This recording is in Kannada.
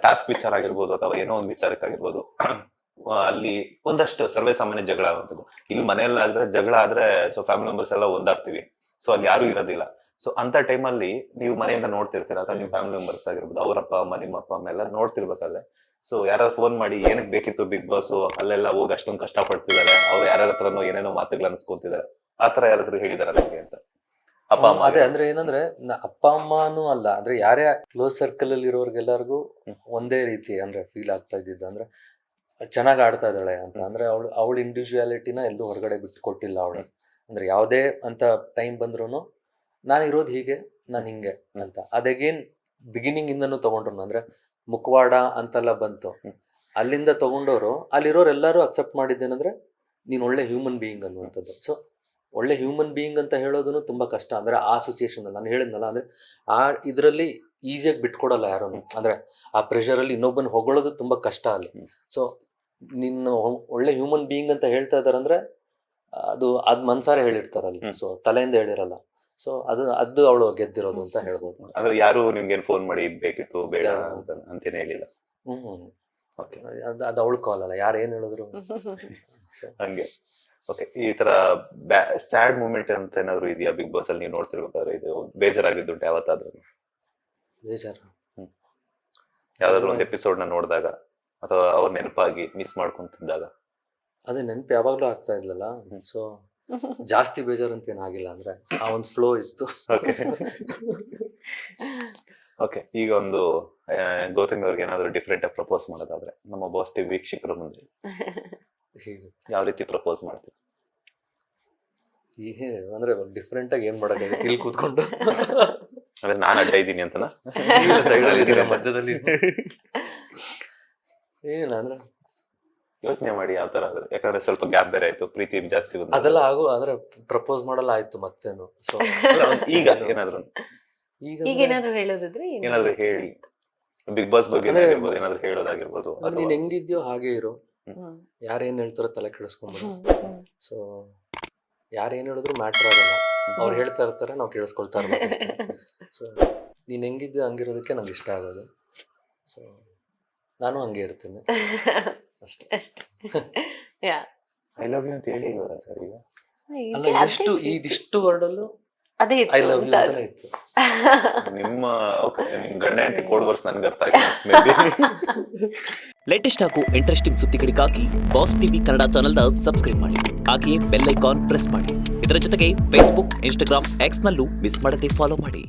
ಟಾಸ್ಕ್ ವಿಚಾರ ಆಗಿರ್ಬೋದು ಅಥವಾ ಏನೋ ಒಂದು ವಿಚಾರಕ್ಕಾಗಿರ್ಬೋದು ಅಲ್ಲಿ ಒಂದಷ್ಟು ಸರ್ವೇ ಸಾಮಾನ್ಯ ಜಗಳ ಆಗುವಂಥದ್ದು. ಇಲ್ಲಿ ಮನೆಯಲ್ಲಾದ್ರೆ ಜಗಳ ಆದ್ರೆ ಸೊ ಫ್ಯಾಮಿಲಿ ಮೆಂಬರ್ಸ್ ಎಲ್ಲ ಒಂದಾಗ್ತೀವಿ, ಸೊ ಅಲ್ಲಿ ಯಾರು ಇರೋದಿಲ್ಲ. ಸೊ ಅಂತ ಟೈಮಲ್ಲಿ ನೀವು ಮನೆಯಿಂದ ನೋಡ್ತಿರ್ತೀರ ಅಥವಾ ನಿಮ್ಮ ಫ್ಯಾಮಿಲಿ ಮೆಂಬರ್ಸ್ ಆಗಿರ್ಬೋದು, ಅವ್ರ ಅಪ್ಪ ಅಮ್ಮ ನಿಮ್ಮ ಅಪ್ಪ ಅಮ್ಮ ಎಲ್ಲ ನೋಡ್ತಿರ್ಬೇಕಾದ್ರೆ ಸೊ ಯಾರಾದ್ರು ಫೋನ್ ಮಾಡಿ ಏನಕ್ಕೆ ಬೇಕಿತ್ತು ಬಿಗ್ ಬಾಸ್, ಅಲ್ಲೆಲ್ಲ ಹೋಗಿ ಅಷ್ಟೊಂದು ಕಷ್ಟ ಪಡ್ತಿದ್ದಾರೆ, ಅವ್ರು ಯಾರ್ಯಾರ ಹತ್ರನೋ ಏನೇನೋ ಮಾತುಗಳು ಅನ್ಸ್ಕೊಂತಿದ್ದಾರೆ, ಆತರ ಯಾರಾದ್ರೂ ಹೇಳಿದಾರ ನಿಮ್ಗೆ ಅಂತ? ಅಪ್ಪ ಅಮ್ಮ ಅದೇ ಅಂದ್ರೆ ಏನಂದ್ರೆ ಅಪ್ಪ ಅಮ್ಮನೂ ಅಲ್ಲ, ಅಂದ್ರೆ ಯಾರೇ ಕ್ಲೋಸ್ ಸರ್ಕಲ್ ಅಲ್ಲಿ ಇರೋರ್ಗೆಲ್ಲರಿಗೂ ಒಂದೇ ರೀತಿ ಅಂದ್ರೆ ಫೀಲ್ ಆಗ್ತಾ ಇದ್ದಿದ್ದು ಅಂದ್ರೆ ಚೆನ್ನಾಗ್ ಆಡ್ತಾ ಇದ್ದಾಳೆ ಅಂತ. ಅಂದ್ರೆ ಅವಳ ಇಂಡಿವಿಜುವಾಲಿಟಿನ ಎಲ್ಲೂ ಹೊರಗಡೆ ಬಿಟ್ಟು ಕೊಟ್ಟಿಲ್ಲ ಅವಳು. ಅಂದ್ರೆ ಯಾವುದೇ ಅಂತ ಟೈಮ್ ಬಂದ್ರು ನಾನು ಇರೋದು ಹೀಗೆ, ನಾನು ಹಿಂಗೆ ಅಂತ. ಅದೇಗೇನ್ ಬಿಗಿನಿಂಗ್ ಇಂದನೂ ತಗೊಂಡ್ರು, ಅಂದ್ರೆ ಮುಖವಾಡ ಅಂತೆಲ್ಲ ಬಂತು, ಅಲ್ಲಿಂದ ತಗೊಂಡವರು ಅಲ್ಲಿರೋರು ಎಲ್ಲರೂ ಅಕ್ಸೆಪ್ಟ್ ಮಾಡಿದ್ದೇನಂದ್ರೆ ನೀನ್ ಒಳ್ಳೆ ಹ್ಯೂಮನ್ ಬೀಯಿಂಗ್ ಅನ್ನುವಂಥದ್ದು. ಸೊ ಒಳ್ಳೆ ಹ್ಯೂಮನ್ ಬೀಯಿಂಗ್ ಅಂತ ಹೇಳೋದನ್ನು ತುಂಬಾ ಕಷ್ಟ. ಅಂದ್ರೆ ಆ ಸಿಚುಯೇಷನ್ ಅಲ್ಲಿ ನಾನು ಹೇಳಿದ್ನಲ್ಲ, ಅಂದ್ರೆ ಆ ಇದ್ರಲ್ಲಿ ಈಸಿಯಾಗಿ ಬಿಟ್ಕೊಡಲ್ಲ ಯಾರು. ಅಂದ್ರೆ ಆ ಪ್ರೆಷರ್ ಅಲ್ಲಿ ಇನ್ನೊಬ್ಬನ ಹೊಗಳೋದು ತುಂಬಾ ಕಷ್ಟ ಅಲ್ಲಿ. ಸೊ ನಿನ್ನ ಒಳ್ಳೆ ಹ್ಯೂಮನ್ ಬೀಯಿಂಗ್ ಅಂತ ಹೇಳ್ತಾ ಇದಾರಂದ್ರೆ ಅದ್ ಮನ್ಸಾರೆ ಹೇಳಿರ್ತಾರಲ್ಲಿ, ಸೊ ತಲೆಯಿಂದ ಹೇಳಿರಲ್ಲ. ಸೊ ಅದು ಅವಳು ಗೆದ್ದಿರೋದು ಅಂತ ಹೇಳ್ಬೋದು. ಅಂದ್ರೆ ಯಾರು ನಿಮ್ಗೆ ಫೋನ್ ಮಾಡಿ ಬೇಕಿತ್ತು ಬೇಡ ಅಂತೇನೆ ಹೇಳಿಲ್ಲ? ಅದು ಅವಳು ಕಾಲ್ ಅಲ್ಲ, ಯಾರು ಏನ್ ಹೇಳಿದ್ರು ಹಂಗೆ. ಓಕೆ, ಈ ತರ ಸ್ಯಾಡ್ ಮೂಮೆಂಟ್ ಅಂತ ಏನಾದ್ರು ಇದೆಯಾ ಬಿಗ್ ಬಾಸ್ ಅಲ್ಲಿ ನೀವು ನೋಡ್ತಿರ್ಬೇಕಾದ್ರೆ? ಇದು ಬೇಜಾರಾಗಿದ್ದುಂಟು ಯಾವತ್ತಾದ್ರೂ? ಬೇಜಾರು ಯಾವ್ದಾದ್ರು ಒಂದು ಎಪಿಸೋಡ್ ನ ನೋಡಿದಾಗ ಅಥವಾ ಅವ್ರ ನೆನಪಾಗಿ ಮಿಸ್ ಮಾಡ್ಕೊಂತಿದ್ದಾಗ? ಅದೇ ನೆನಪು ಯಾವಾಗ್ಲೂ ಆಗ್ತಾ ಇದ್ಲಲ್ಲ, ಸೊ ಜಾಸ್ತಿ ಬೇಜಾರು ಅಂತ ಏನಾಗಿಲ್ಲ, ಅಂದ್ರೆ ಆ ಒಂದು ಫ್ಲೋ ಇತ್ತು. ಓಕೆ, ಈಗ ಒಂದು ಗೌತಮಿ ಅವ್ರಿಗೆ ಏನಾದ್ರು ಡಿಫ್ರೆಂಟ್ ಆಗಿ ಪ್ರಪೋಸ್ ಮಾಡೋದಾದ್ರೆ ನಮ್ಮ ಬಾಸ್ ಟಿವಿ ವೀಕ್ಷಕರ ಮುಂದೆ ಯಾವ ರೀತಿ ಪ್ರಪೋಸ್ ಮಾಡ್ತೀವಿ? ಅಂದ್ರೆ ಡಿಫ್ರೆಂಟ್ ಆಗಿ ಏನ್ ಮಾಡಕ್ಕೆ ಇಲ್ಲಿ ಕೂತ್ಕೊಂಡು ಅಂದ್ರೆ ನಾನು ಅಡ್ಡ ಇದ್ದೀನಿ ಅಂತನಾ? ಮಧ್ಯದಲ್ಲಿ ಏನಂದ್ರೆ ಯೋಚನೆ ಮಾಡಿ ಯಾವ ತರ, ಯಾಕಂದ್ರೆ ಸ್ವಲ್ಪ ಗ್ಯಾಪ್ ಬೇರೆ ಆಯ್ತು, ಪ್ರೀತಿ ಜಾಸ್ತಿ ಬಂತು, ಅದೆಲ್ಲ ಅಂದ್ರೆ ಪ್ರಪೋಸ್ ಮಾಡಲ್ಲ ಆಯ್ತು ಮತ್ತೇನು. ಸೊ ಈಗ ಏನಾದ್ರು ಈಗ ಏನಾದ್ರು ಹೇಳೋದಿದ್ರೆ ಏನಾದ್ರು ಹೇಳಿ, ಬಿಗ್ ಬಾಸ್ ಬಗ್ಗೆ ಏನಾದ್ರು ಹೇಳೋದಾಗಿರ್ಬೋದು. ನೀನ್ ಹೆಂಗಿದ್ಯೋ ಹಾಗೆ ಇರೋ, ಯಾರೇನ್ ಹೇಳ್ತಾರೋ ತಲೆ ಕೆಡಿಸ್ಕೊಂಡ್ಬಿಡು. ಸೊ ಯಾರೇನ್ ಹೇಳಿದ್ರು ಮ್ಯಾಟರ್ ಆಗಲ್ಲ, ಅವ್ರು ಹೇಳ್ತಾ ಇರ್ತಾರೆ, ನಾವು ಕೇಳಿಸ್ಕೊಳ್ತಾ ಇರ್ಬೇಕು. ಸೊ ನೀನ್ ಹೆಂಗಿದ್ಯೋ ಹಂಗಿರೋದಕ್ಕೆ ನಂಗೆ ಇಷ್ಟ ಆಗೋದು. ಸೊ ನಾನು ಹಂಗೆ ಇರ್ತೀನಿ ಅಷ್ಟೇ. ಐ ಲವ್ ಯು ಅಂತ ಹೇಳಿ ಸರ್ ಈಗ ಅಲ್ಲ, ಇದಿಷ್ಟು ವರ್ಡಲ್ಲೂ ಅದೇ ಐ ಲವ್ ಯು ಅಂತಾನೆ ಇತ್ತು. ನಿಮ್ಮ ಗಂಡ ಹೆಂಡತಿ ಕೋಡ್ ವರ್ಡ್ಸ್ ನನ್ಗೆ ಅರ್ಥ ಆಗಿದೆ. ಲೇಟೆಸ್ಟ್ ಹಾಗೂ ಇಂಟ್ರೆಸ್ಟಿಂಗ್ ಸುದ್ದಿಗಳಿಗಾಗಿ ಬಾಸ್ ಟಿವಿ ಕನ್ನಡ ಚಾನೆಲ್ನ ಸಬ್ಸ್ಕ್ರೈಬ್ ಮಾಡಿ, ಹಾಗೆಯೇ ಬೆಲ್ ಐಕಾನ್ ಪ್ರೆಸ್ ಮಾಡಿ. ಇದರ ಜೊತೆಗೆ ಫೇಸ್ಬುಕ್, ಇನ್ಸ್ಟಾಗ್ರಾಮ್, ಎಕ್ಸ್ ನಲ್ಲೂ ಮಿಸ್ ಮಾಡದೆ ಫಾಲೋ ಮಾಡಿ.